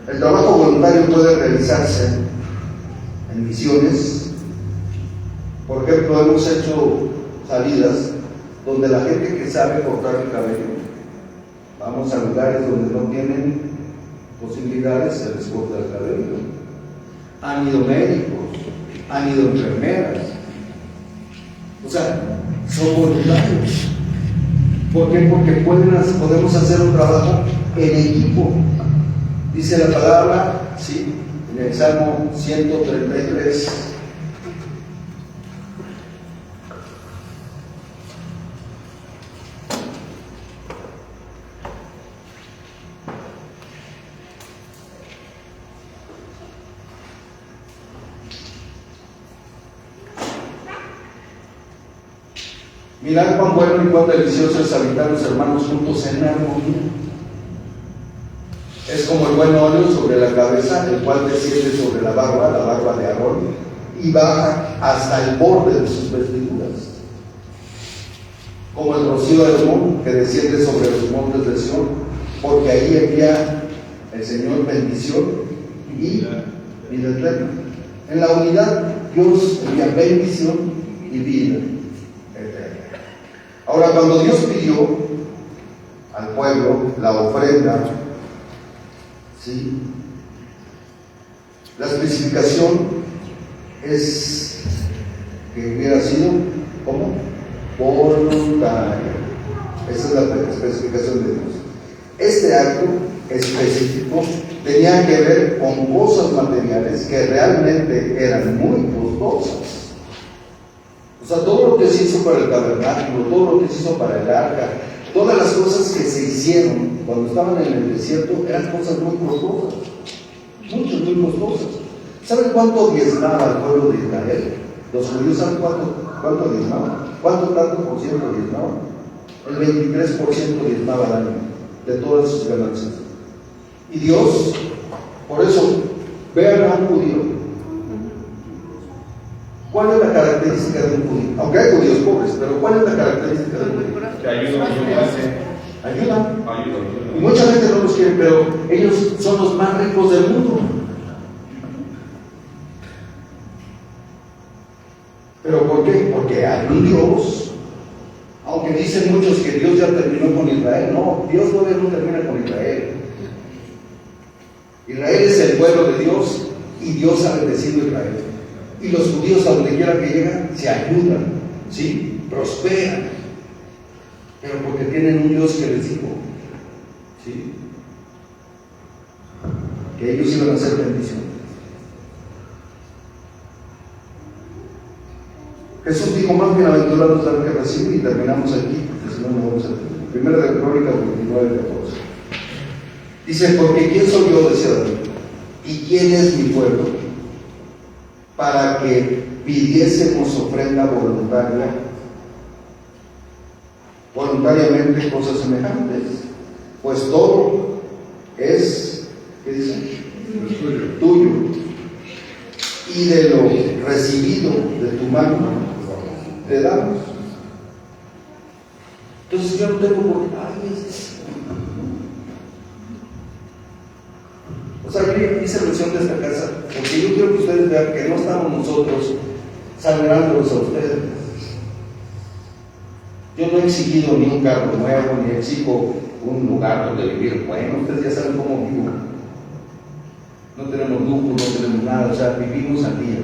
El trabajo voluntario puede realizarse en misiones. Por ejemplo, hemos hecho salidas donde la gente que sabe cortar el cabello, vamos a lugares donde no tienen posibilidades, se les corta el cabello. Han ido médicos, han ido enfermeras. O sea, son voluntarios. ¿Por qué? Porque podemos hacer un trabajo en equipo. Dice la palabra, sí, en el Salmo 133. Mirad cuán bueno y cuán delicioso es habitar los hermanos juntos en armonía. Es como el buen óleo sobre la cabeza, el cual desciende sobre la barba de Aarón, y baja hasta el borde de sus vestiduras. Como el rocío de Hermón, que desciende sobre los montes de Sión, porque ahí envía el Señor bendición y vida eterna. En la unidad, Dios envía bendición y vida eterna. Ahora, cuando Dios pidió al pueblo la ofrenda, ¿sí?, la especificación es que hubiera sido ¿cómo? Voluntaria. Esa es la especificación de Dios. Este acto específico tenía que ver con cosas materiales que realmente eran muy costosas. O sea, todo lo que se hizo para el tabernáculo, todo lo que se hizo para el arca, todas las cosas que se hicieron cuando estaban en el desierto eran cosas muy costosas, muchas, muy costosas. ¿Saben cuánto diezmaba el pueblo de Israel? Los judíos, ¿saben cuánto diezmaban? ¿Cuánto tanto por ciento diezmaban? El 23% diezmaba al año de todas sus ganancias. Y Dios, por eso, vean a un judío. ¿Cuál es la característica de un judío? Aunque hay judíos pobres, pero ¿cuál es la característica de un judío? Que ayudan. Y mucha gente no los quiere, pero ellos son los más ricos del mundo. ¿Pero por qué? Porque hay un Dios. Aunque dicen muchos que Dios ya terminó con Israel. No, Dios todavía no termina con Israel. Israel es el pueblo de Dios y Dios ha bendecido a Israel. Y los judíos, a donde quiera que llegan, se ayudan, ¿sí? Prosperan. Pero porque tienen un Dios que les dijo, ¿sí?, que ellos iban a hacer bendición. Jesús dijo: más bienaventurados los que reciben, y terminamos aquí, porque si no, no vamos a terminar. Primera de Crónicas 29, 14. Dice: porque ¿quién soy yo? Decía David, ¿y quién es mi pueblo? para que pidiésemos ofrenda voluntariamente cosas semejantes, pues todo es, ¿qué dice? Tuyo, y de lo recibido de tu mano te damos. Entonces yo no tengo por qué, o sea, yo hice mención de esta casa porque yo quiero que ustedes vean que no estamos nosotros sangrándolos a ustedes. Yo no he exigido ni un carro nuevo, ni exijo un lugar donde vivir. Bueno, ustedes ya saben cómo vivo. No tenemos lujo, no tenemos nada, o sea, vivimos al día.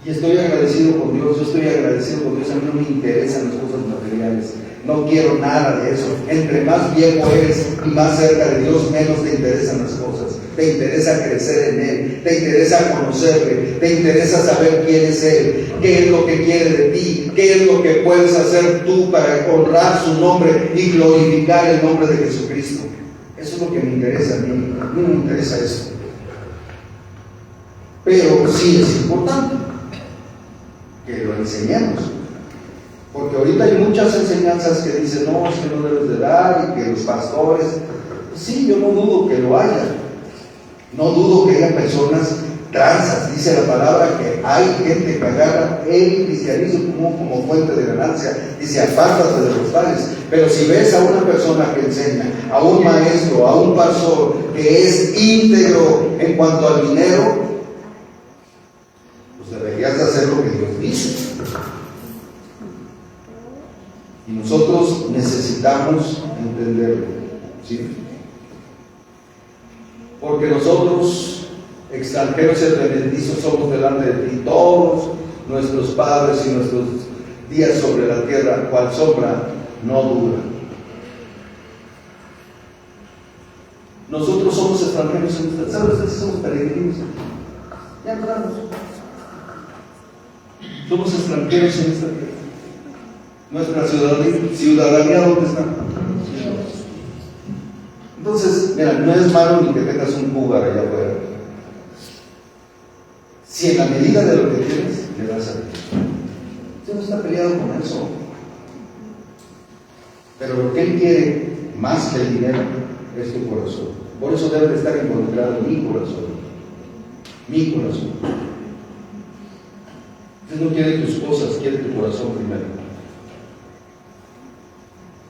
Y estoy agradecido con Dios, yo estoy agradecido con Dios, a mí no me interesan las cosas materiales. No quiero nada de eso. Entre más viejo eres y más cerca de Dios, menos te interesan las cosas. Te interesa crecer en Él, te interesa conocerle, te interesa saber quién es Él, qué es lo que quiere de ti, qué es lo que puedes hacer tú para honrar su nombre y glorificar el nombre de Jesucristo. Eso es lo que me interesa a mí. A mí no me interesa eso. Pero sí es importante que lo enseñemos. Porque ahorita hay muchas enseñanzas que dicen, no, es que no debes de dar, y que los pastores, sí, yo no dudo que lo haya, no dudo que haya personas tranzas, dice la palabra que hay gente que agarra el cristianismo como fuente de ganancia, dice, apártate de los tales. Pero si ves a una persona que enseña, a un maestro, a un pastor que es íntegro en cuanto al dinero, pues deberías de hacer lo que Dios dice. Y nosotros necesitamos entenderlo, ¿sí? Porque nosotros, extranjeros y advenedizos, somos delante de ti. Todos nuestros padres y nuestros días sobre la tierra, cual sombra, no duran. Nosotros somos extranjeros en esta tierra. ¿Saben ustedes si somos peregrinos? Ya entramos. Somos extranjeros en esta tierra. Nuestra ciudadanía, ¿dónde está? Entonces, mira, no es malo ni que tengas un Cougar allá afuera. Si en la medida de lo que tienes, le das a Dios. Usted no está peleado con eso. Pero lo que Él quiere, más que el dinero, es tu corazón. Por eso debe estar involucrado mi corazón. Mi corazón. Usted no quiere tus cosas, quiere tu corazón primero.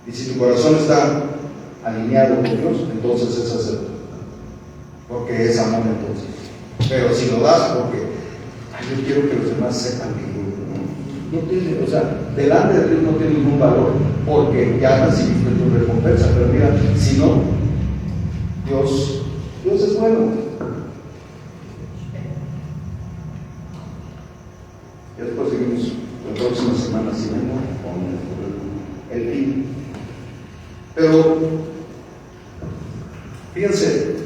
Y si tu corazón está alineado con Dios, entonces es acepto. Porque es amor entonces. Pero si lo das porque yo quiero que los demás sepan que no tiene, o sea, delante de Dios no tiene ningún valor, porque ya recibiste tu recompensa. Pero mira, si no, Dios es bueno. Y después seguimos la próxima semana siguiendo con el fin. Pero, fíjense,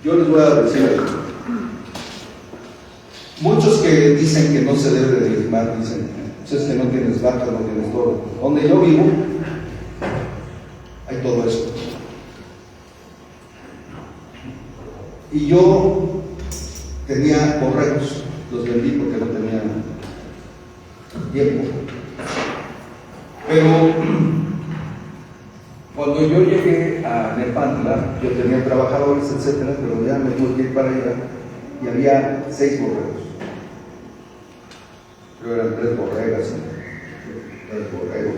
yo les voy a decir algo. Muchos que dicen que no se debe de diezmar, dicen, pues es que no tienes vaca, no tienes todo. Donde yo vivo, hay todo eso. Y yo tenía borregos, los vendí porque no tenía tiempo. Pero cuando yo llegué a Nepantla, yo tenía trabajadores, etcétera, pero ya me tuve que ir para allá y había 6 borregos. Creo que eran 3 borregas, 3 borregos.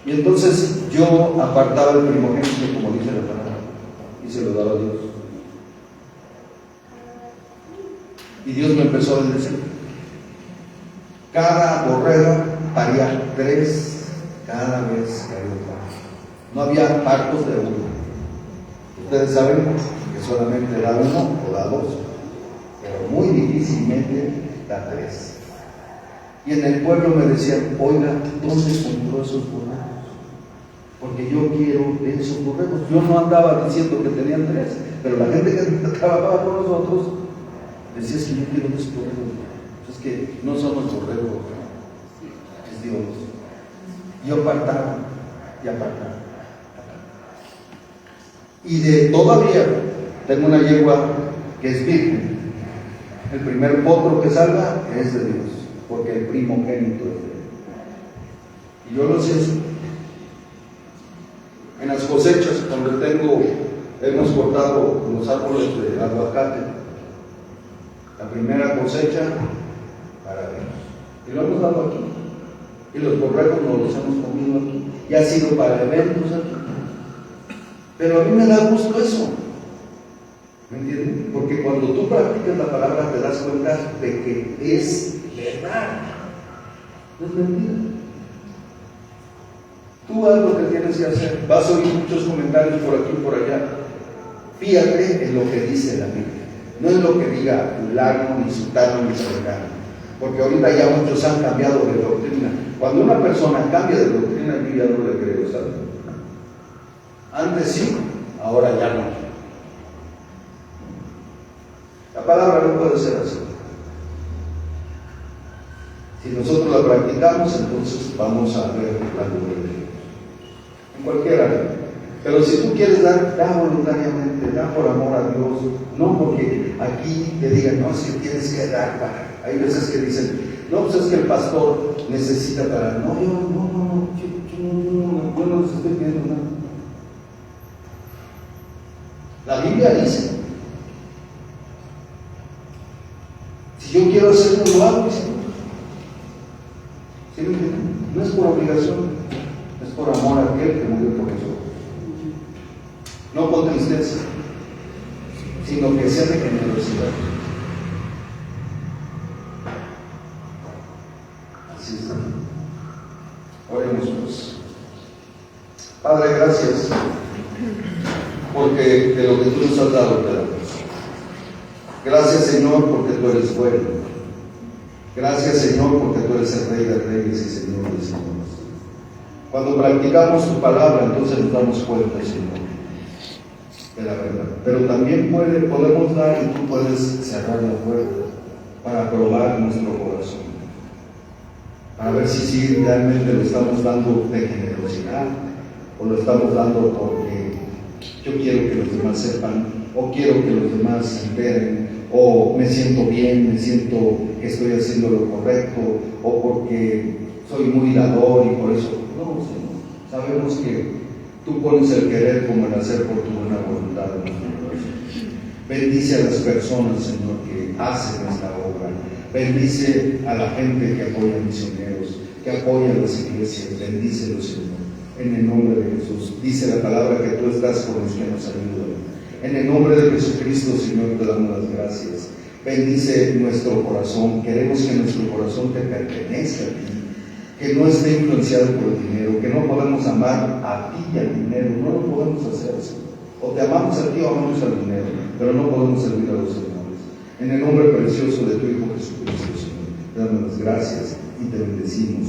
Y entonces yo apartaba el primogénito, como dice la palabra, y se lo daba a Dios. Y Dios me empezó a bendecir. Cada borrega paría 3 cada vez que había un parto. No había partos de uno. Ustedes saben que solamente da 1 o da 2, pero muy difícilmente da 3. Y en el pueblo me decían, oiga, ¿dónde compró esos borregos? Porque yo quiero esos borregos. Yo no andaba diciendo que tenían 3, pero la gente que trabajaba con nosotros decía, es que yo quiero esos borregos. Es que no somos borregos, es Dios. Yo apartaba y apartaba. Y de todavía Tengo una yegua que es virgen. El primer potro que salga es de Dios, porque el primogénito es de Él. Y yo lo sé así. En las cosechas, donde hemos cortado los árboles de aguacate, la primera cosecha para Dios. Y lo hemos dado aquí. Y los borregos nos los hemos comido aquí. Y ha sido para eventos aquí. Pero a mí me da gusto eso. ¿Me entiendes? Porque cuando tú practicas la palabra te das cuenta de que es verdad. No es mentira. Tú haz lo que tienes que hacer. Vas a oír muchos comentarios por aquí y por allá. Fíjate en lo que dice la Biblia. No es lo que diga fulano, ni sutano, ni cercano. Porque ahorita ya muchos han cambiado de doctrina. Cuando una persona cambia de doctrina, yo ya no le creo, ¿sabes? Antes sí, ahora ya no. La palabra no puede ser así. Si nosotros la practicamos, entonces vamos a ver la gloria de Dios. En cualquier área. Pero si tú quieres dar, da voluntariamente, da por amor a Dios, no porque aquí te digan, no, es que tienes que dar para. Hay veces que dicen, no, pues es que el pastor necesita para. No, yo no les estoy pidiendo nada. La Biblia dice, si yo quiero hacerlo, lo hago, ¿sí? ¿Sí me entienden? No es por obligación, es por amor a aquel que murió por nosotros. No con tristeza, sino que sea de generosidad. Así está. Oremos pues. Padre, gracias, porque de lo que tú nos has dado te damos. Gracias, Señor, porque tú eres bueno. Gracias, Señor, porque tú eres el Rey de Reyes y Señor de Señores. Cuando practicamos tu palabra, entonces nos damos cuenta, Señor, de la verdad. Pero también podemos dar y tú puedes cerrar la puerta para probar nuestro corazón, para ver si realmente lo estamos dando de generosidad o lo estamos dando porque yo quiero que los demás sepan, o quiero que los demás se enteren, o me siento bien, me siento que estoy haciendo lo correcto, o porque soy muy dador y por eso. No, Señor, sabemos que tú pones el querer como el hacer por tu buena voluntad en nuestro corazón. Bendice a las personas, Señor, que hacen esta obra. Bendice a la gente que apoya a misioneros, que apoya a las iglesias. Bendícelos, Señor, en el nombre de Jesús. Dice la palabra que tú estás con los que nos ayudan. En el nombre de Jesucristo, Señor, te damos las gracias. Bendice nuestro corazón. Queremos que nuestro corazón te pertenezca a ti, que no esté influenciado por el dinero, que no podemos amar a ti y al dinero. No lo podemos hacer así. O te amamos a ti o amamos al dinero, pero no podemos servir a los señores. En el nombre precioso de tu Hijo Jesucristo, Señor, te damos las gracias y te bendecimos.